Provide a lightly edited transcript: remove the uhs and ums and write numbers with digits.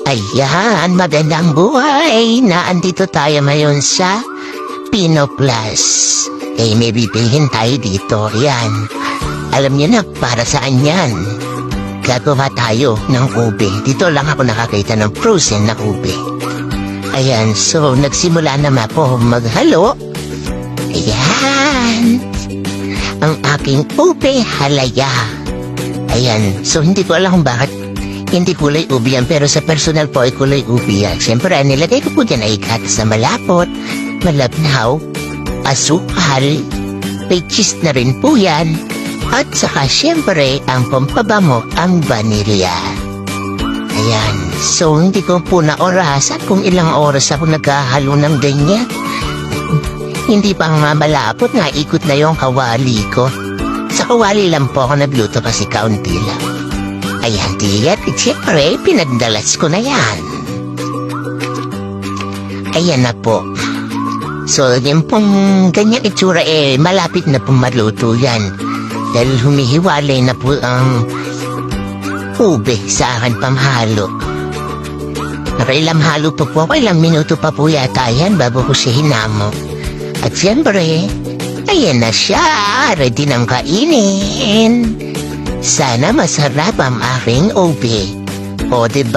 Ayan, magandang buhay! Naandito tayo ngayon sa Pino Plus. May bibilhin tayo dito. Yan. Alam niyo na para saan yan. Gagawa tayo ng ube. Dito lang ako nakakita ng frozen na ube. Ayan, so nagsimula naman ako maghalo. Ayan. Ang aking ube halaya. Ayan, so hindi ko alam kung bakit hindi kulay ubi yan, pero sa personal po ay kulay ubi yan. Siyempre, nilagay ko po dyan ay gatas na malapot, malabnaw, asukal, may cheese na rin po yan, at saka siyempre, ang pampabango, ang vanilya. Ayan, so hindi ko po naorasan kung ilang oras ako naghahalo ng ganyan. Hindi pa nga malapot, naikot na yung kawali ko. Sa kawali lang po ako nagluto kasi kaunti lang. Ayan, tigat. Siyempre, pinagdalas ko na yan. Ayan na po. So, yung pong ganyang itsura, malapit na pong maluto yan. Dahil humihiwalay na po ang ube sa akin pamhalo. Nakailang halo po po, ilang minuto pa po yata yan bago ko siya hinamo. At siyempre, ayan na siya. Ready nang kainin. Sana masarap ang aking ube. O, diba?